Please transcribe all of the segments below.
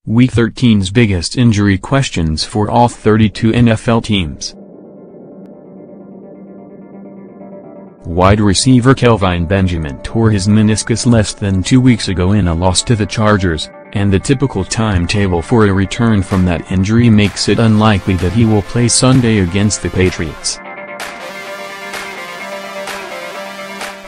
Week 13's biggest injury questions for all 32 NFL teams. Wide receiver Kelvin Benjamin tore his meniscus less than 2 weeks ago in a loss to the Chargers, and the typical timetable for a return from that injury makes it unlikely that he will play Sunday against the Patriots.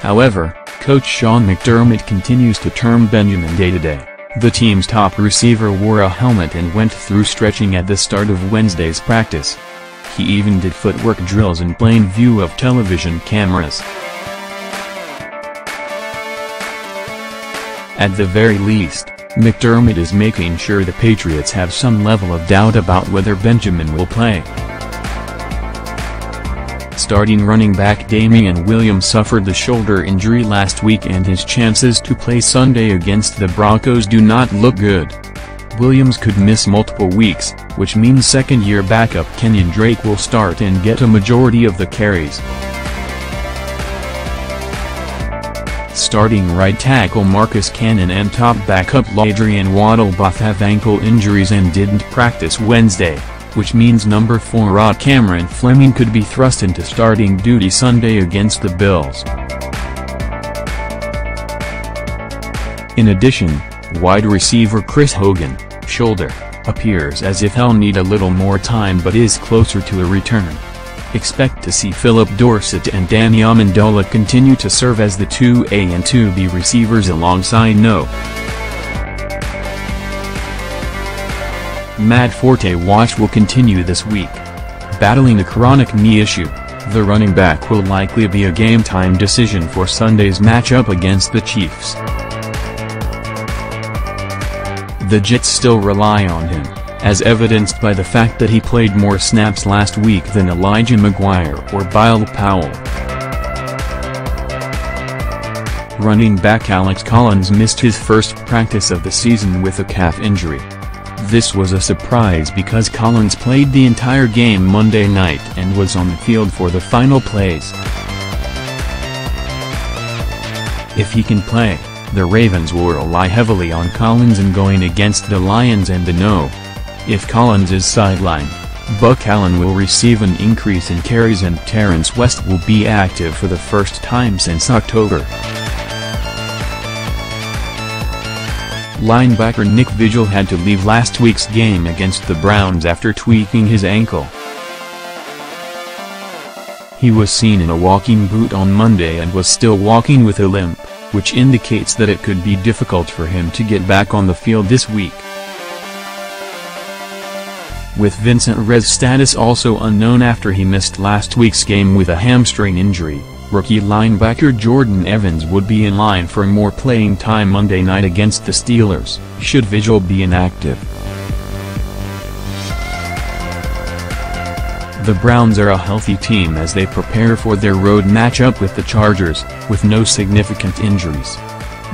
However, coach Sean McDermott continues to term Benjamin day-to-day. The team's top receiver wore a helmet and went through stretching at the start of Wednesday's practice. He even did footwork drills in plain view of television cameras. At the very least, McDermott is making sure the Patriots have some level of doubt about whether Benjamin will play. Starting running back Damian Williams suffered the shoulder injury last week, and his chances to play Sunday against the Broncos do not look good. Williams could miss multiple weeks, which means second-year backup Kenyon Drake will start and get a majority of the carries. Starting right tackle Marcus Cannon and top backup Adrian Waddle both have ankle injuries and didn't practice Wednesday, which means number 4 Cameron Fleming could be thrust into starting duty Sunday against the Bills. In addition, wide receiver Chris Hogan, shoulder, appears as if he'll need a little more time but is closer to a return. Expect to see Philip Dorsett and Danny Amendola continue to serve as the 2A and 2B receivers alongside No. Matt Forte watch will continue this week. Battling a chronic knee issue, the running back will likely be a game-time decision for Sunday's matchup against the Chiefs. The Jets still rely on him, as evidenced by the fact that he played more snaps last week than Elijah McGuire or Bilal Powell. Running back Alex Collins missed his first practice of the season with a calf injury. This was a surprise because Collins played the entire game Monday night and was on the field for the final plays. If he can play, the Ravens will rely heavily on Collins in going against the Lions and the No. If Collins is sidelined, Buck Allen will receive an increase in carries and Terrence West will be active for the first time since October. Linebacker Nick Vigil had to leave last week's game against the Browns after tweaking his ankle. He was seen in a walking boot on Monday and was still walking with a limp, which indicates that it could be difficult for him to get back on the field this week. With Vincent Rez's status also unknown after he missed last week's game with a hamstring injury, rookie linebacker Jordan Evans would be in line for more playing time Monday night against the Steelers, should Vigil be inactive. The Browns are a healthy team as they prepare for their road matchup with the Chargers, with no significant injuries.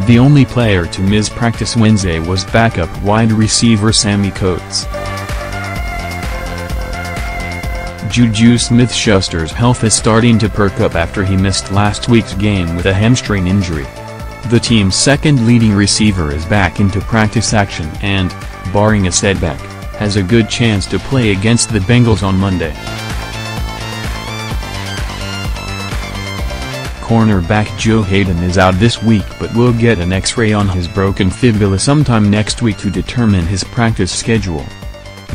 The only player to miss practice Wednesday was backup wide receiver Sammy Coates. Juju Smith-Schuster's health is starting to perk up after he missed last week's game with a hamstring injury. The team's second leading receiver is back into practice action and, barring a setback, has a good chance to play against the Bengals on Monday. Cornerback Joe Hayden is out this week but will get an X-ray on his broken fibula sometime next week to determine his practice schedule.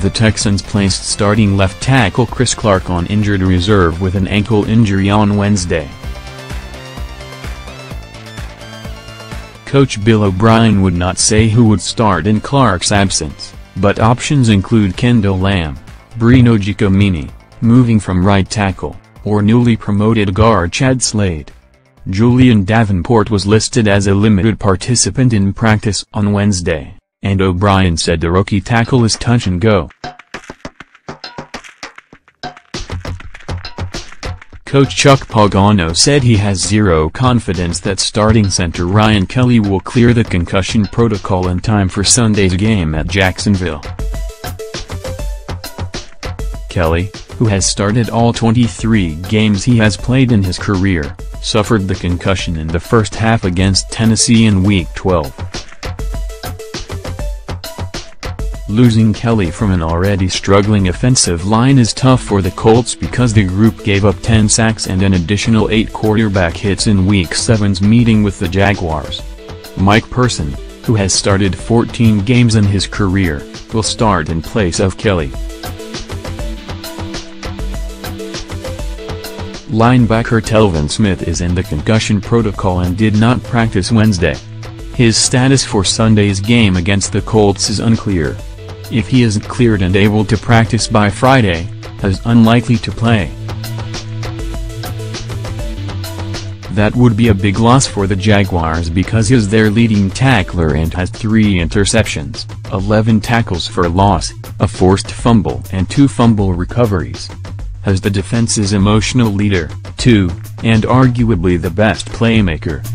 The Texans placed starting left tackle Chris Clark on injured reserve with an ankle injury on Wednesday. Coach Bill O'Brien would not say who would start in Clark's absence, but options include Kendall Lamb, Brino Giacomini, moving from right tackle, or newly promoted guard Chad Slade. Julian Davenport was listed as a limited participant in practice on Wednesday, and O'Brien said the rookie tackle is touch and go. Coach Chuck Pagano said he has zero confidence that starting center Ryan Kelly will clear the concussion protocol in time for Sunday's game at Jacksonville. Kelly, who has started all 23 games he has played in his career, suffered the concussion in the first half against Tennessee in Week 12. Losing Kelly from an already struggling offensive line is tough for the Colts because the group gave up 10 sacks and an additional 8 quarterback hits in Week 7's meeting with the Jaguars. Mike Person, who has started 14 games in his career, will start in place of Kelly. Linebacker Kelvin Smith is in the concussion protocol and did not practice Wednesday. His status for Sunday's game against the Colts is unclear. If he is cleared and able to practice by Friday, he is unlikely to play. That would be a big loss for the Jaguars because he is their leading tackler and has 3 interceptions, 11 tackles for loss, a forced fumble and 2 fumble recoveries. As the defense's emotional leader, too, and arguably the best playmaker.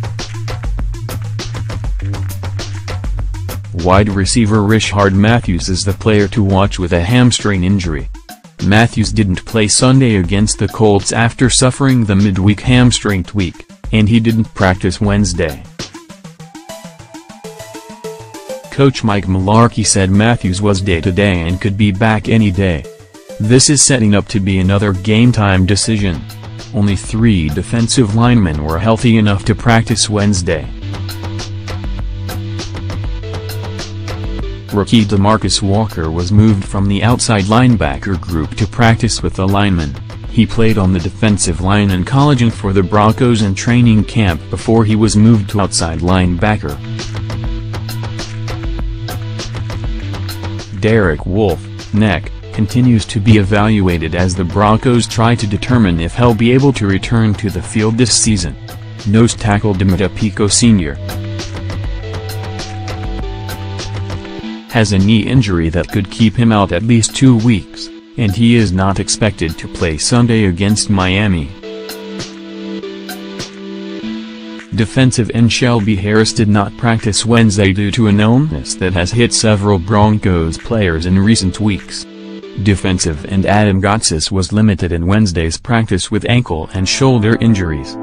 Wide receiver Rishard Matthews is the player to watch with a hamstring injury. Matthews didn't play Sunday against the Colts after suffering the midweek hamstring tweak, and he didn't practice Wednesday. Coach Mike Mularkey said Matthews was day-to-day and could be back any day. This is setting up to be another game-time decision. Only 3 defensive linemen were healthy enough to practice Wednesday. Rookie DeMarcus Walker was moved from the outside linebacker group to practice with the linemen. He played on the defensive line in college and for the Broncos in training camp before he was moved to outside linebacker. Derek Wolfe, neck, continues to be evaluated as the Broncos try to determine if he'll be able to return to the field this season. Nose tackle Demita Pico Sr. has a knee injury that could keep him out at least 2 weeks, and he is not expected to play Sunday against Miami. Defensive end Shelby Harris did not practice Wednesday due to an illness that has hit several Broncos players in recent weeks. Defensive end Adam Gotsis was limited in Wednesday's practice with ankle and shoulder injuries.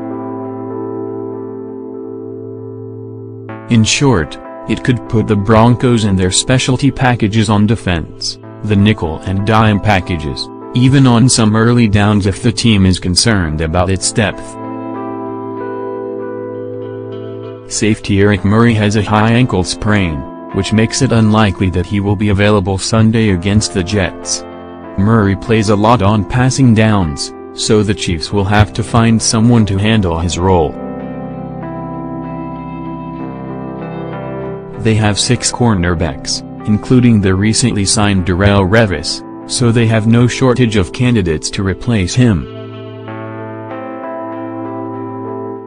In short, it could put the Broncos and their specialty packages on defense, the nickel and dime packages, even on some early downs if the team is concerned about its depth. Safety Eric Murray has a high ankle sprain, which makes it unlikely that he will be available Sunday against the Jets. Murray plays a lot on passing downs, so the Chiefs will have to find someone to handle his role. They have 6 cornerbacks, including the recently signed Darrelle Revis, so they have no shortage of candidates to replace him.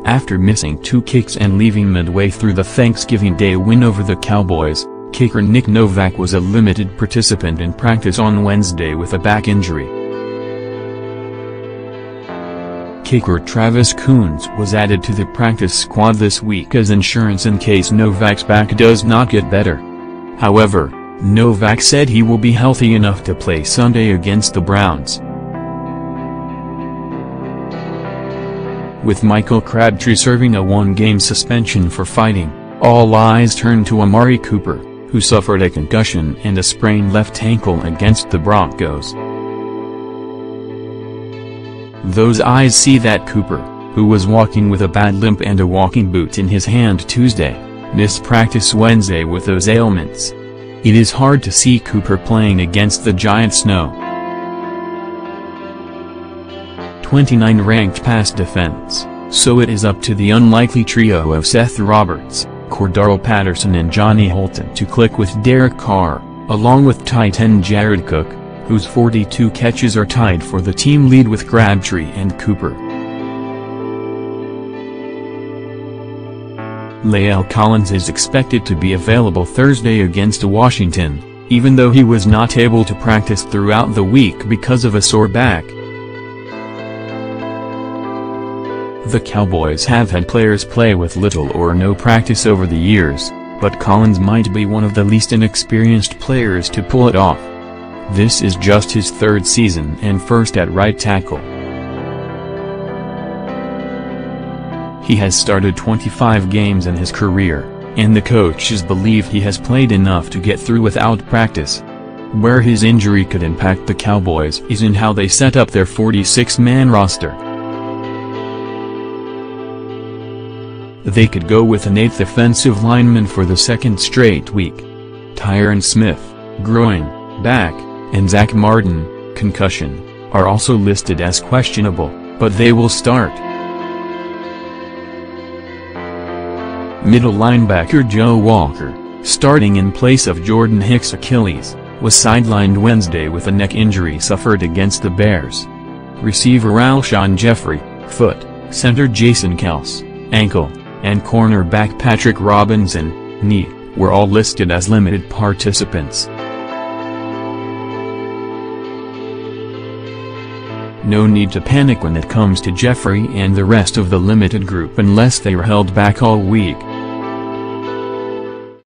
After missing 2 kicks and leaving midway through the Thanksgiving Day win over the Cowboys, kicker Nick Novak was a limited participant in practice on Wednesday with a back injury. Kicker Travis Coons was added to the practice squad this week as insurance in case Novak's back does not get better. However, Novak said he will be healthy enough to play Sunday against the Browns. With Michael Crabtree serving a 1-game suspension for fighting, all eyes turn to Amari Cooper, who suffered a concussion and a sprained left ankle against the Broncos. Those eyes see that Cooper, who was walking with a bad limp and a walking boot in his hand Tuesday, missed practice Wednesday with those ailments. It is hard to see Cooper playing against the Giants' no. 29 ranked pass defense, so it is up to the unlikely trio of Seth Roberts, Cordero Patterson and Johnny Holton to click with Derek Carr, along with tight end Jared Cook, whose 42 catches are tied for the team lead with Crabtree and Cooper. La'el Collins is expected to be available Thursday against Washington, even though he was not able to practice throughout the week because of a sore back. The Cowboys have had players play with little or no practice over the years, but Collins might be one of the least inexperienced players to pull it off. This is just his 3rd season and first at right tackle. He has started 25 games in his career, and the coaches believe he has played enough to get through without practice. Where his injury could impact the Cowboys is in how they set up their 46-man roster. They could go with an 8th offensive lineman for the second straight week. Tyron Smith, groin, back, and Zach Martin, concussion, are also listed as questionable, but they will start. Middle linebacker Joe Walker, starting in place of Jordan Hicks' Achilles, was sidelined Wednesday with a neck injury suffered against the Bears. Receiver Alshon Jeffrey, foot, center Jason Kels, ankle, and cornerback Patrick Robinson, knee, were all listed as limited participants. No need to panic when it comes to Jeffrey and the rest of the limited group unless they were held back all week.